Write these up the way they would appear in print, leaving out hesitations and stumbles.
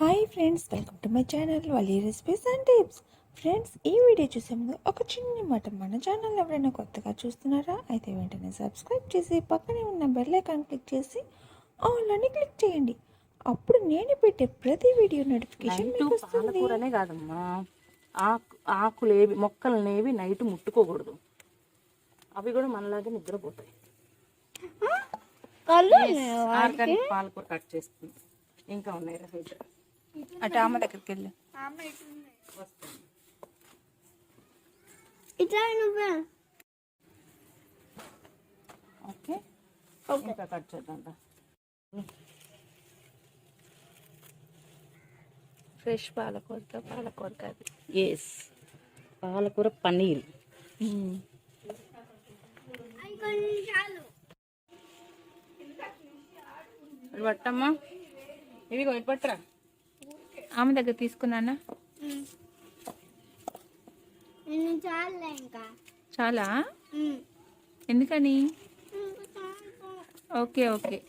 Hi friends, welcome to my channel Vali recipes and tips. Friends, ఈ video చూసే ముందు ఒక చిన్న మాట, మన ఛానల్ ఎవరైనా కొత్తగా చూస్తున్నారా అయితే వెంటనే సబ్స్క్రైబ్ చేసి పక్కనే ఉన్న బెల్ ఐకాన్ క్లిక్ చేసి ఆల్ అని క్లిక్ చేయండి. అప్పుడు నేను పెట్టే ప్రతి వీడియో నోటిఫికేషన్ మీకు వస్తుంది. పాలకూరనే కాదమ్మా, ఆకులేవి మొక్కలనేవి నైట్ ముట్టుకోకూడదు. అవి కూడా మనలాగే నిద్రపోతాయి. ఆర్గానిక్ పాలకూర కట్ చేసుకుంది. ఇంకా ఉన్నాయి రైట్. అటు అమ్మ దగ్గరికి వెళ్ళి ఓకే ఇంకా కట్ చేద్దాం. ఫ్రెష్ పాలకూరతో పాలకూర కాదు, ఎస్ పాలకూర పన్నీర్. పట్టమ్మా, ఇవి పట్టరా. ఆమె దగ్గర తీసుకున్నానా? చాలా ఎందుకని? Okay okay.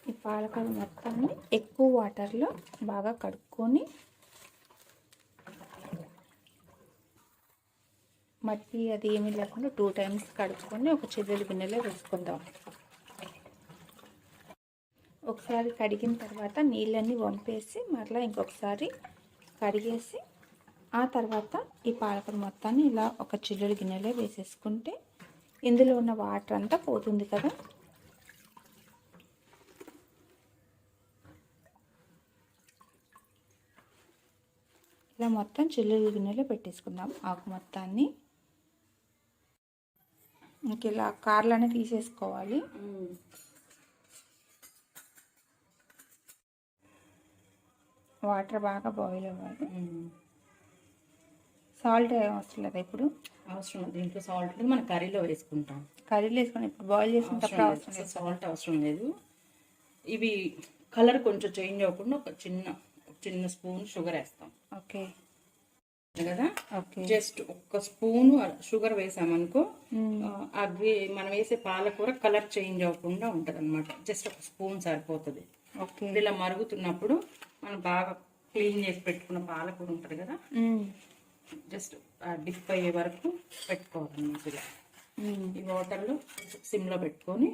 ఈ పాలకూర మొత్తాన్ని ఎక్కువ వాటర్లో బాగా కడుక్కొని, మట్టి అది ఏమీ లేకుండా 2 times కడుక్కొని ఒక చెద్దెలు గిన్నెలో వేసుకుందాం. ఒకసారి కడిగిన తర్వాత నీళ్ళన్నీ వంపేసి మరలా ఇంకొకసారి కడిగేసి, ఆ తర్వాత ఈ పాలకూర మొత్తాన్ని ఇలా ఒక చిల్లుడు గిన్నెలో వేసేసుకుంటే ఇందులో ఉన్న వాటర్ అంతా పోతుంది కదా. ఇలా మొత్తం చిల్లుడు గిన్నెలో పెట్టేసుకుందాం ఆకు మొత్తాన్ని. ఇంక ఇలా కార్లోనే తీసేసుకోవాలి. వాటర్ బాగా బాయిల్ అవ్వాలి. సాల్ట్ అవసరం లేదా? ఇప్పుడు అవసరం, దీంట్లో సాల్ట్ మనం కర్రీలో వేసుకుంటాం. కర్రీలో వేసుకుని ఇప్పుడు బాయిల్ చేసుకుంటే అవసరం లేదు, సాల్ట్ అవసరం లేదు. ఇవి కలర్ కొంచెం చేంజ్ అవ్వకుండా ఒక చిన్న స్పూన్ షుగర్ వేస్తాం. ఓకే కదా. ఓకే, జస్ట్ ఒక స్పూన్ షుగర్ వేసామనుకో, అవి మనం వేసే పాలకూర కలర్ చేంజ్ అవ్వకుండా ఉంటది అనమాట. జస్ట్ ఒక స్పూన్ సరిపోతుంది. ఓకే, ఇలా మరుగుతున్నప్పుడు మనం బాగా క్లీన్ చేసి పెట్టుకున్న పాలకూర ఉంటుంది కదా, జస్ట్ డిప్ అయ్యే వరకు పెట్టుకోవాలన్నమాట. ఇలా ఈ వాటర్లో సిమ్లో పెట్టుకొని,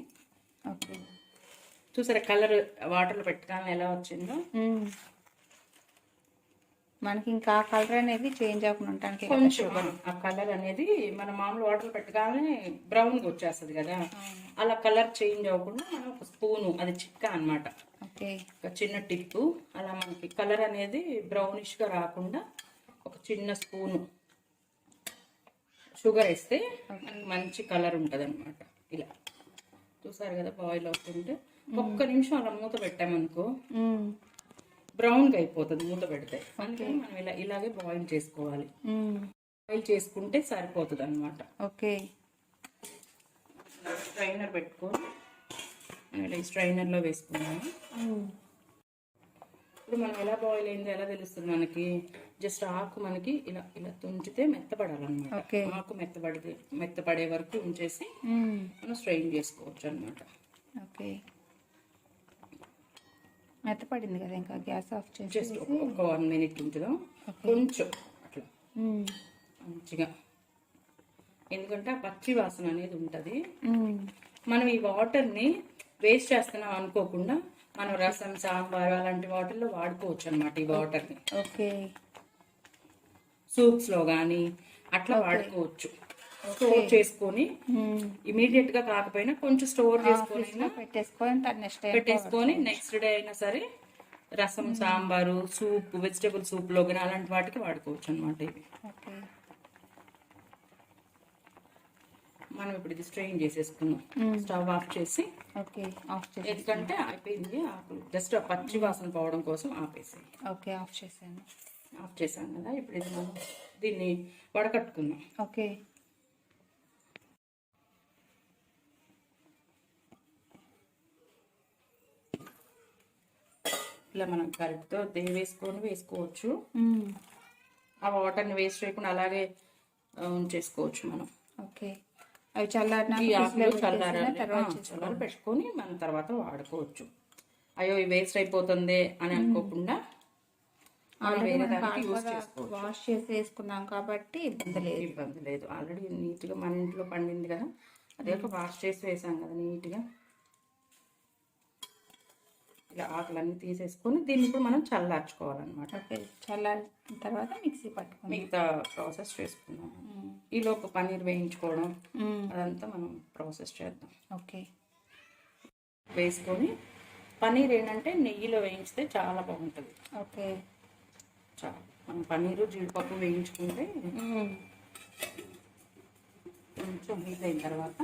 ఓకే, చూసారా కలర్ వాటర్లో పెట్టగానే ఎలా వచ్చిందో. మనకి ఇంకా ఆ కలర్ అనేది చేంజ్ అవ్వకుండా ఉండడానికి కొంచెం ఆ కలర్ అనేది మన మామూలు వాటర్ పెట్టగానే బ్రౌన్గా వచ్చేస్తుంది కదా, అలా కలర్ చేంజ్ అవ్వకుండా మనం ఒక స్పూను, అది చిక్క అనమాట, ఒక చిన్న టిప్పు, అలా మనకి కలర్ అనేది బ్రౌనిష్గా రాకుండా ఒక చిన్న స్పూను షుగర్ వేస్తే మనకి మంచి కలర్ ఉంటుంది అనమాట. ఇలా చూసారు కదా బాయిల్ అవుతుంటే ఒక్క నిమిషం అలా మూత పెట్టామనుకో బ్రౌన్గా అయిపోతుంది మూత పెడితే. అందుకని మనం ఇలాగే బాయిల్ చేసుకోవాలి. బాయిల్ చేసుకుంటే సరిపోతుంది అనమాట. ఓకే, స్ట్రైనర్ పెట్టుకొని ఇలా స్ట్రైనర్లో వేసుకున్నాము. ఇప్పుడు మనం ఎలా బాయిల్ అయిందో ఎలా తెలుస్తుంది మనకి? జస్ట్ ఆకు మనకి ఇలా ఇలా తుంచితే మెత్తపడాలన్నమాట. ఆకు మెత్తపడే వరకు ఉంచేసి మనం స్ట్రైన్ చేసుకోవచ్చు అనమాట. ఓకే, మెత్తపడింది కదా, ఇంకా గ్యాస్ ఆఫ్ చేసి జస్ట్ ఒక 1 minute ఉంచుదాం. కొంచెం అట్లా మంచిగా, ఎందుకంటే ఆ పచ్చి వాసన అనేది ఉంటుంది. మనం ఈ వాటర్ని వేస్ట్ చేస్తున్నాం అనుకోకుండా మనం రసం, సాంబార్ అలాంటి వాటర్లో వాడుకోవచ్చు అనమాట. ఈ వాటర్ని ఓకే, సూప్స్లో కానీ అట్లా వాడుకోవచ్చు. స్టోర్ చేసుకొని ఇమీడియట్ గా కాకపోయినా కొంచెం స్టోర్ చేసుకొని పెట్టేసుకొని నెక్స్ట్ డే అయినా సరే రసం, సాంబారు, సూప్, వెజిటేబుల్ సూప్ లో కానీ అలాంటి వాటికి వాడుకోవచ్చు అనమాట. ఇవి మనం ఇప్పుడు ఇది స్ట్రెయిన్ చేసేసుకున్నాం. స్టవ్ ఆఫ్ చేసి, ఎందుకంటే అయిపోయింది ఆకులు, జస్ట్ పచ్చి వాసన పోవడం కోసం ఆపేసి. ఓకే, ఆఫ్ చేసాను కదా. ఇప్పుడు ఇది మనం దీన్ని వడకట్టుకుందాం. ఓకే, ఇలా మనం గరిటతో వేసుకోవచ్చు. ఆ వాటర్ని వేస్ట్ చేయకుండా అలాగే ఉంచేసుకోవచ్చు మనం. ఓకే, అవి చల్లారి చల్లారి పెట్టుకొని మనం తర్వాత వాడుకోవచ్చు. అయ్యో ఇవి వేస్ట్ అయిపోతుంది అని అనుకోకుండా వాష్ చేసి వేసుకున్నాం కాబట్టి ఇబ్బంది లేదు. ఆల్రెడీ నీట్గా మన ఇంట్లో పండింది కదా, అదే ఒక వాష్ చేసి వేసాం కదా నీట్గా. ఇలా ఆకులన్నీ తీసేసుకొని దీన్ని ఇప్పుడు మనం చల్లార్చుకోవాలన్నమాట. ఓకే, చల్లారిన తర్వాత మిక్సీ పట్టుకుని మిగతా ప్రాసెస్ చేసుకుందాం. ఈలోపు పన్నీర్ వేయించుకోవడం అదంతా మనం ప్రాసెస్ చేద్దాం. ఓకే, వేసుకొని పన్నీర్ ఏంటంటే నెయ్యిలో వేయించితే చాలా బాగుంటుంది. ఓకే, చాలా మనం పన్నీరు జీడిపప్పు వేయించుకుంటే కొంచెం హీట్ అయిన తర్వాత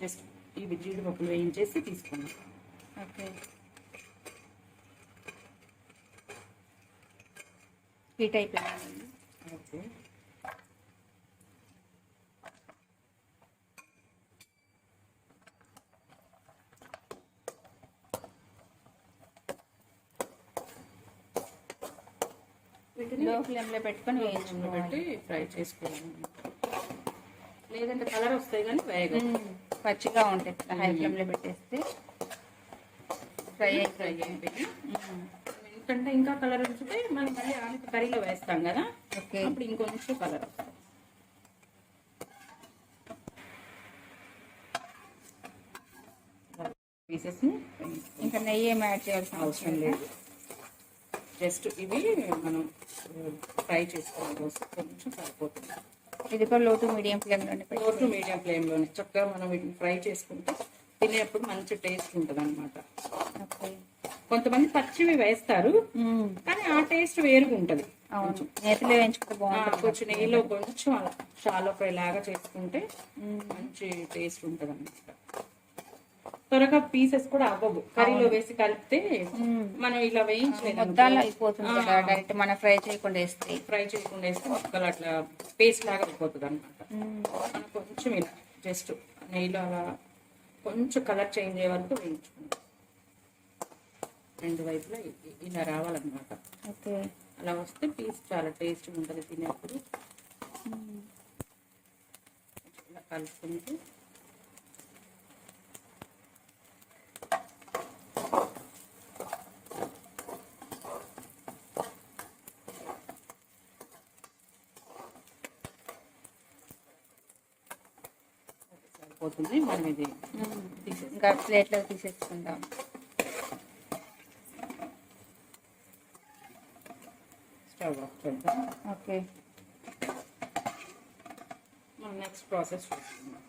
జస్ట్ ఇవి జీడిపప్పులు వేయించేసి తీసుకున్నాం. ఓకే, హీట్ అయిపోయింది. ఓకే, వీటిని లో ఫ్లేమ్లో పెట్టుకొని పెట్టి ఫ్రై చేసుకోవాలి. లేదంటే కలర్ వస్తాయి కానీ వేగం పచ్చిగా ఉంటాయి. హై ఫ్లేమ్లో పెట్టేస్తే ఫ్రై అయిపోయి ఎందుకంటే ఇంకా కలర్ వస్తే మనం మళ్ళీ ఆమెకు కర్రీలో వేస్తాం కదా. ఓకే, అప్పుడు ఇంకొంచెం కలర్ వస్తుంది. పీసెస్ని ఇంకా నెయ్యి ఏమి యాడ్ చేయాల్సిన అవసరం లేదు. జస్ట్ ఇవి మనం ఫ్రై చేసుకోవడం కోసం కొంచెం సరిపోతుంది. ఇది కూడా లో టు మీడియం ఫ్లేమ్లోనే చక్కగా మనం వీటిని ఫ్రై చేసుకుంటే తినేప్పుడు మంచి టేస్ట్ ఉంటుంది అనమాట. కొంతమంది పచ్చివి వేస్తారు కానీ ఆ టేస్ట్ వేరుగా ఉంటుంది. నేతిలో వేయించుకుంటే బాగుంటుంది. కొంచెం నెయ్యిలో కొంచెం అలా షాలో ఫ్రై లాగా చేసుకుంటే మంచి టేస్ట్ ఉంటుంది అనమాట. త్వరగా పీసెస్ కూడా అవ్వవు. కర్రీలో వేసి కలిపితే మనం ఇలా వేయించలేదు అయిపోతుంది కదా, డైరెక్ట్ మనం ఫ్రై చేయకుండా వేస్తే మొక్కలు అట్లా పేస్ట్ లాగా అయిపోతుంది అనమాట. మనం కొంచెం ఇలా జస్ట్ నెయ్యిలో అలా కొంచెం కలర్ చేంజ్ అయ్యే వరకు వేయించుకుంటాం. రెండు వైపులా ఇలా రావాలన్నమాట. ఓకే, అలా వస్తే పీస్ చాలా టేస్ట్ ఉంటుంది తినేప్పుడు. ఇలా కలుపుకుంటూ సరిపోతుంది. మనం ఇది ఇంకా ప్లేట్లో తీసేసుకుందాం. స్టవ్ ఆఫ్ చేద్దాం. ఓకే, మనం నెక్స్ట్ ప్రాసెస్ చూస్తున్నాం.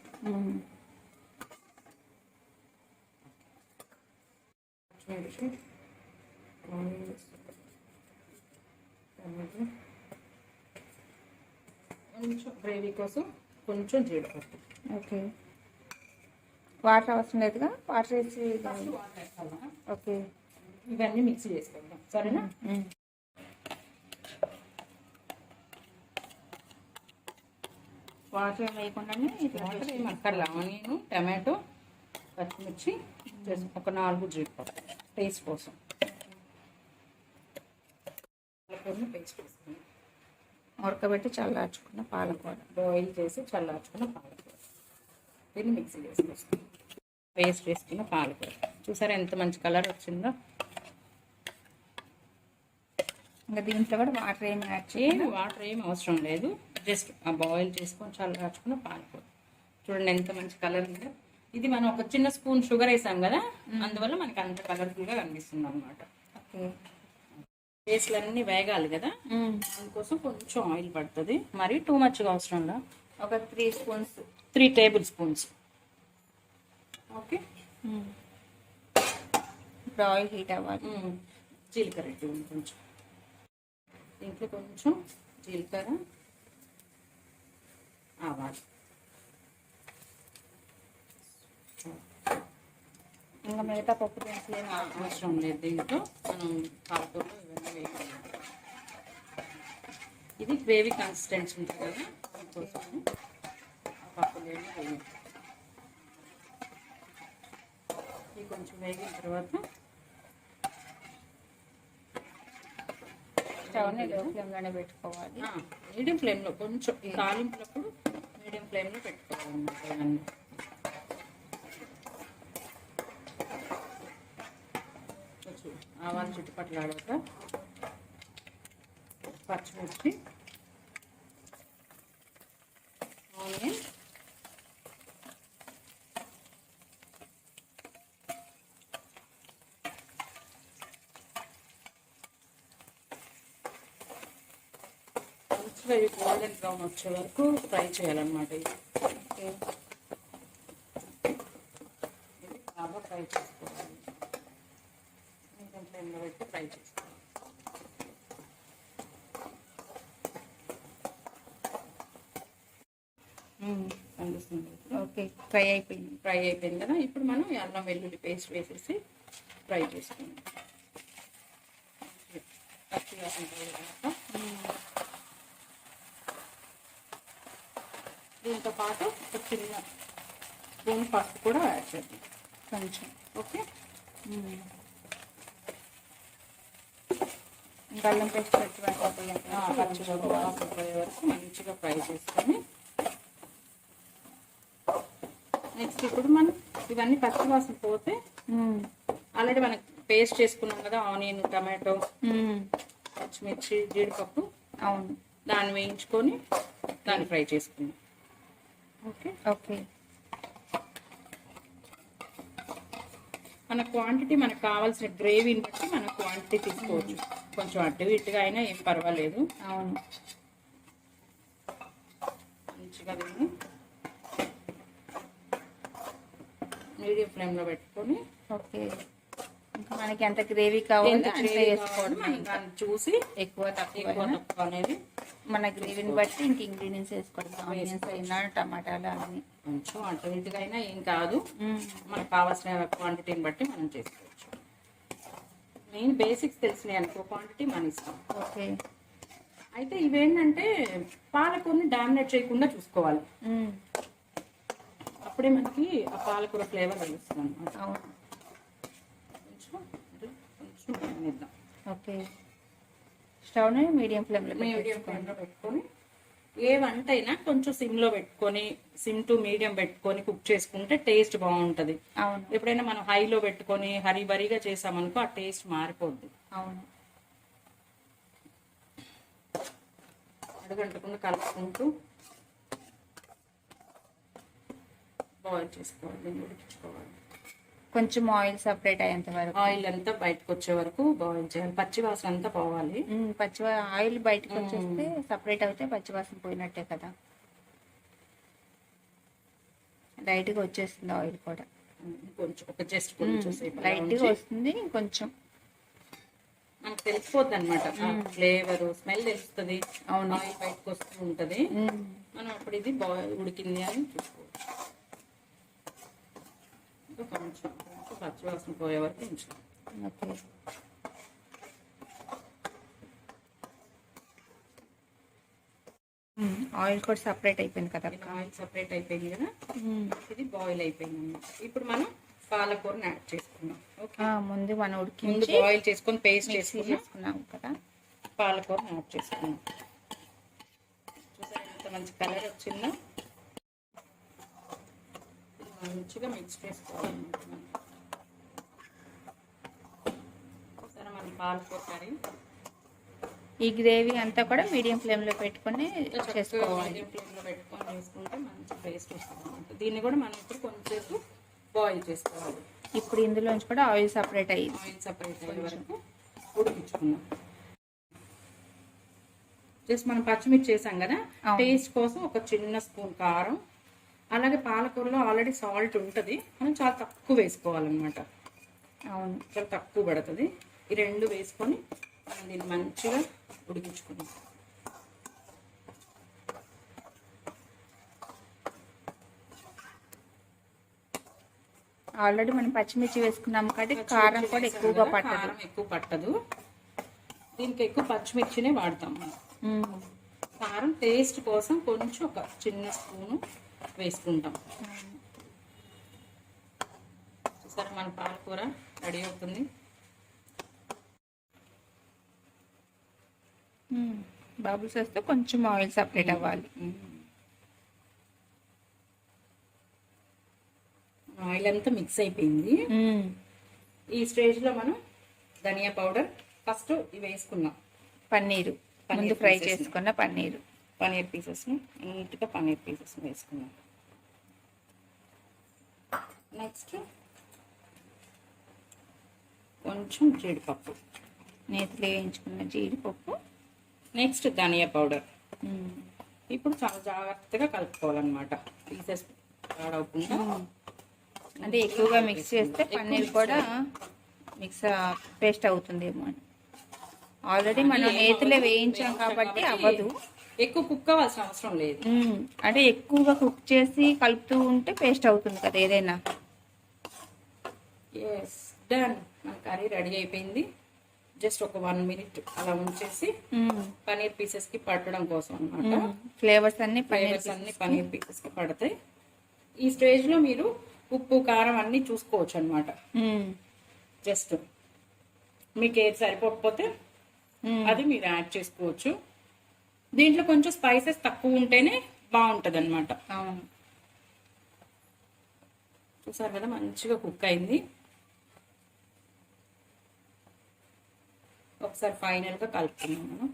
కొంచెం గ్రేవీ కోసం కొంచెం జీడిపప్పు. ఓకే, వాటర్ అవసరం లేదుగా, వాటర్ వేసి ఓకే ఇవన్నీ మిక్స్ చేసుకుందాం. సరేనా? వాటర్ వేయకుండానే వాటర్ ఏమక్కర్లా. ఆనియన్, టమాటో, పచ్చిమిర్చి, ఒక 4 జీడిపప్పు టేస్ట్ కోసం. పేస్ట్ వేసుకున్నాం. ఉడకబెట్టి చల్లార్చుకున్న పాలకూర, బాయిల్ చేసి చల్లార్చుకున్న పాలకూర, దీన్ని మిక్సీ వేసుకొస్తాం. పేస్ట్ వేసుకున్న పాలకూర చూసారా ఎంత మంచి కలర్ వచ్చిందో. ఇంకా దీంట్లో కూడా వాటర్ ఏమి యాడ్ చేయాలి? వాటర్ ఏమి అవసరం లేదు. జస్ట్ ఆ బాయిల్ చేసుకొని చల్లార్చుకున్న పాలకూర చూడండి ఎంత మంచి కలర్ ఉందో. ఇది మనం ఒక చిన్న స్పూన్ షుగర్ వేసాం కదా, అందువల్ల మనకి అంత కలర్ఫుల్గా కనిపిస్తుంది అనమాట. ఓకే, పేస్ట్లన్నీ వేగాలి కదా, అందుకోసం కొంచెం ఆయిల్ పడుతుంది. మరి టూ మచ్గా అవసరంలా. ఒక 3 స్పూన్స్, 3 టేబుల్ స్పూన్స్. ఓకే, ఇప్పుడు ఆయిల్ హీట్ అవ్వాలి. జీలకర్ర కొంచెం, దీంట్లో కొంచెం జీలకర్ర, ఆవాలు. ఇంకా మిగతా పప్పు దినుసులు అవసరం లేదు. దీంట్లో మనం పాలకూర ఇవన్నీ వేయాలి. ఇది గ్రేవీ కన్సిస్టెన్సీ ఉంటుంది కదా, అందుకోసం పప్పులు వేయాలి. ఇది కొంచెం వేగిన తర్వాత స్టవ్ లో ఫ్లేమ్లోనే పెట్టుకోవాలి. మీడియం ఫ్లేమ్లో కొంచెం తాలింపులప్పుడు మీడియం ఫ్లేమ్లో పెట్టుకోవాలన్నమాట. ఇవన్నీ కొంచెం ఆవాలు చుట్టుపట్లాడాక పచ్చిమిర్చి, ఆనియన్, మంచిగా ఇది గోల్డెన్ బ్రౌన్ వచ్చే వరకు ఫ్రై చేయాలన్నమాట. ఇది బాగా ఫ్రై చేసుకోవాలి. మీడియం ఫ్లేమ్లో పెట్టి ఫ్రై చేసుకోవాలి. కనిపిస్తుంది. ఓకే, ఫ్రై అయిపోయింది కదా. ఇప్పుడు మనం అల్లం వెల్లుల్లి పేస్ట్ వేసేసి ఫ్రై చేసుకుందాం. పచ్చిగా దీంతో పాటు ఒక చిన్న స్పూన్ పసుపు కూడా యాడ్ చేద్దాం కొంచెం. ఓకే, అల్లం పేస్ట్ పచ్చిగా పోయే వరకు మంచిగా ఫ్రై చేసుకొని నెక్స్ట్ ఇప్పుడు మనం ఇవన్నీ పచ్చివాసన పోతే ఆల్రెడీ మనకి పేస్ట్ చేసుకున్నాం కదా, ఆనియన్, టమాటో, పచ్చిమిర్చి, జీడిపప్పు, అవును, దాన్ని వేయించుకొని దాన్ని ఫ్రై చేసుకున్నాం. ఓకే ఓకే, మన క్వాంటిటీ మనకు కావాల్సిన గ్రేవీని బట్టి మన క్వాంటిటీ తీసుకోవచ్చు. కొంచెం అడ్డు ఇట్టుగా అయినా ఏం పర్వాలేదు. అవును, మంచిగా దీన్ని మీడియం ఫ్లేమ్లో పెట్టుకొని ఓకే, మనకి ఎంత గ్రేవీ కావాలి దాన్ని చూసి ఎక్కువ తక్కువ అనేది మన గ్రేవీని బట్టి ఇంక ఇంగ్రీడియంట్స్ వేసుకోవడం. ఆనియన్స్ అయినా టమాటాలు అన్ని కొంచెం అటు ఇటుగా అయినా ఏం కాదు. మనకు కావాల్సిన క్వాంటిటీని బట్టి మనం చేసుకోవచ్చు. మెయిన్ బేసిక్స్ తెలిసినాయి అనుకో, క్వాంటిటీ మన ఇష్టం. ఓకే, అయితే ఇవేంటంటే పాలకూరని డామినేట్ చేయకుండా చూసుకోవాలి. అప్పుడే మనకి ఆ పాలకూర ఫ్లేవర్ తెలుస్తుంది అన్నమాట. కొంచెం ఇద్దాం. ఓకే, స్టవ్ని మీడియం ఫ్లేమ్లో పెట్టుకొని ఏ వంట అయినా కొంచెం సిమ్లో పెట్టుకొని, సిమ్ టు మీడియం పెట్టుకొని కుక్ చేసుకుంటే టేస్ట్ బాగుంటుంది. అవును, ఎప్పుడైనా మనం హైలో పెట్టుకొని హరిబరిగా చేసామనుకో ఆ టేస్ట్ మారిపోద్ది. అవును, అడుగంటకుండా కలుపుకుంటూ బాయిల్ చేసుకోవాలి, ఉడికించుకోవాలి. కొంచెం ఆయిల్ సపరేట్ అయ్యేంత వరకు, ఆయిల్ అంతా బయటకు వచ్చే వరకు బాయిల్ చేయాలి. పచ్చి వాసన అంతా పోవాలి. ఆయిల్ బయటకు వచ్చేస్తే సపరేట్ అయితే పచ్చి వాసన పోయినట్టే కదా. లైట్గా వచ్చేస్తుంది ఆయిల్ కూడా, కొంచెం ఒక జస్ట్ కొంచెం లైట్గా వస్తుంది. కొంచెం మనకు తెలిసిపోద్ది అనమాట, ఫ్లేవర్ స్మెల్ తెలుస్తుంది. ఆయిల్ బయటకు వస్తూ ఉంటది. మనం అప్పుడు ఇది ఉడికింది అని చూసుకోవచ్చు. కొంచెం పచ్చివాసన పోయే వరకు ఉంచాలి. ఓకే, ఆయిల్ కూడా సపరేట్ అయిపోయింది కదా. ఆయిల్ సపరేట్ అయిపోయింది కదా, ఇది బాయిల్ అయిపోయింది అన్నమాట. ఇప్పుడు మనం పాలకూరని యాడ్ చేసుకున్నాం. ఓకే, ముందు మనం ముందు బాయిల్ చేసుకొని పేస్ట్ చేసుకున్నాం కదా, పాలకూరని యాడ్ చేసుకున్నాం. చూసారా ఎంత మంచి కలర్ వచ్చిందో. మంచిగా మిక్స్ చేసుకోవాలన్నమాట. చూసారా మన పాలకూర కర్రీ. ఈ గ్రేవీ అంతా కూడా మీడియం ఫ్లేమ్లో పెట్టుకొని చేసుకోవాలి. మీడియం ఫ్లేమ్లో పెట్టుకొని చేసుకుంటే మంచి టేస్ట్ వస్తుంది. దీన్ని కూడా మనం ఇప్పుడు కొంచెంసేపు బాయిల్ చేసుకోవాలి. ఇప్పుడు ఇందులోంచి కూడా ఆయిల్ సపరేట్ అయ్యే వరకు ఉడికించుకున్నాం. జస్ట్ మనం పచ్చిమిర్చి చేసాం కదా, టేస్ట్ కోసం ఒక చిన్న స్పూన్ కారం, అలాగే పాలకూరలో ఆల్రెడీ సాల్ట్ ఉంటుంది, మనం చాలా తక్కువ వేసుకోవాలన్నమాట. అవును, చాలా తక్కువ పడుతుంది. ఈ రెండు వేసుకొని మనం దీన్ని మంచిగా ఉడికించుకున్నాం. ఆల్రెడీ మనం పచ్చిమిర్చి వేసుకున్నాము కాబట్టి కారం కూడా ఎక్కువగా పట్టదు. కారం ఎక్కువ పట్టదు, దీనికి ఎక్కువ పచ్చిమిర్చినే వాడతాం మనం. కారం టేస్ట్ కోసం కొంచెం ఒక చిన్న స్పూను వేసుకుంటాం. చూసారా మన పాలకూర రెడీ అవుతుంది. బబుల్స్ వస్తే కొంచెం ఆయిల్ సపరేట్ అవ్వాలి. ఆయిల్ అంతా మిక్స్ అయిపోయింది. ఈ స్టేజ్లో మనం ధనియా పౌడర్ ఫస్ట్ ఇవి వేసుకున్నాం. పన్నీరు ముందు ఫ్రై చేసుకున్న పన్నీర్ పీసెస్ని నీట్గా పన్నీర్ పీసెస్ని వేసుకున్నాం. నెక్స్ట్ కొంచెం జీడిపప్పు, నేతిలో వేయించుకున్న జీడిపప్పు. నెక్స్ట్ ధనియా పౌడర్. ఇప్పుడు చాలా జాగ్రత్తగా కలుపుకోవాలన్నమాట, పీసెస్ పాడవకుండా. అంటే ఎక్కువగా మిక్స్ చేస్తే పన్నీర్ కూడా పేస్ట్ అవుతుందేమో అని. ఆల్రెడీ మనం నేతిలో వేయించాం కాబట్టి అవ్వదు. ఎక్కువ కుక్ అవ్వాల్సిన అవసరం లేదు. అంటే ఎక్కువగా కుక్ చేసి కలుపుతూ ఉంటే పేస్ట్ అవుతుంది కదా ఏదైనా. Yes, done. మన కర్రీ రెడీ అయిపోయింది. జస్ట్ ఒక 1 minute అలా ఉంచేసి పన్నీర్ పీసెస్ కి పట్టడం కోసం అన్నమాట. ఫ్లేవర్స్ అన్ని పన్నీర్ పీసెస్ కి పడతాయి. ఈ స్టేజ్ లో మీరు ఉప్పు కారం అన్ని చూసుకోవచ్చు అన్నమాట. జస్ట్ మీకు ఏది సరిపోకపోతే అది మీరు యాడ్ చేసుకోవచ్చు. దీంట్లో కొంచెం స్పైసెస్ తక్కువ ఉంటేనే బాగుంటది అన్నమాట. చూసారు కదా, మంచిగా కుక్ అయింది. ఒకసారి ఫైనల్ గా కలుపుతున్నాం. మనం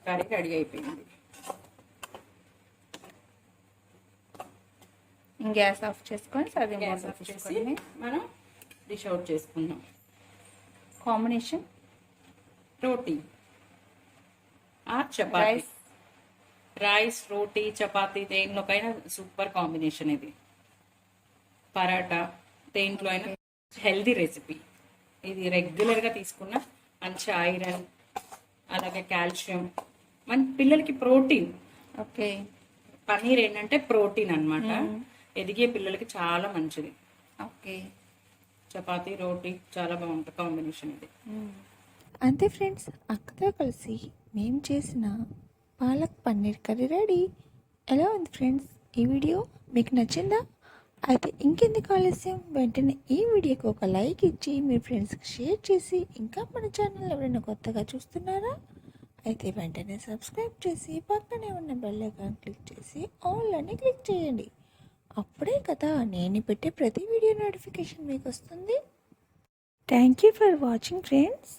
కర్రీ రెడీ అయిపోయింది. గ్యాస్ ఆఫ్ చేసుకొని మనం డిష్ అవుట్ చేసుకుందాం. Combination roti or chapati. Rice, roti, chapati దేంట్లోకైనా సూపర్ కాంబినేషన్ ఇది. పరాటా దేంట్లో అయినా హెల్దీ రెసిపీ ఇది. రెగ్యులర్గా తీసుకున్న మంచి ఐరన్, అలాగే కాల్షియం, మన పిల్లలకి ప్రోటీన్. ఓకే, పన్నీర్ ఏంటంటే ప్రోటీన్ అన్నమాట. ఎదిగే పిల్లలకి చాలా మంచిది. ఓకే, చపాతీ రోటీ చాలా బాగుంటుంది కాంబినేషన్ ఇది. అంతే ఫ్రెండ్స్, అక్కతో కలిసి మేము చేసిన పాలక్ పన్నీర్ కర్రీ రెడీ. ఎలా ఉంది ఫ్రెండ్స్? ఈ వీడియో మీకు నచ్చిందా? అయితే ఇంకెందుకు ఆలస్యం, వెంటనే ఈ వీడియోకి ఒక లైక్ ఇచ్చి మీ ఫ్రెండ్స్కి షేర్ చేసి, ఇంకా మన ఛానల్ ఎవరైనా కొత్తగా చూస్తున్నారా అయితే వెంటనే సబ్స్క్రైబ్ చేసి పక్కనే ఉన్న బెల్ ఐకాన్ క్లిక్ చేసి ఆల్ అని క్లిక్ చేయండి. అప్పుడే కదా నేను పెట్టే ప్రతి వీడియో నోటిఫికేషన్ మీకు వస్తుంది. Thank you for watching friends.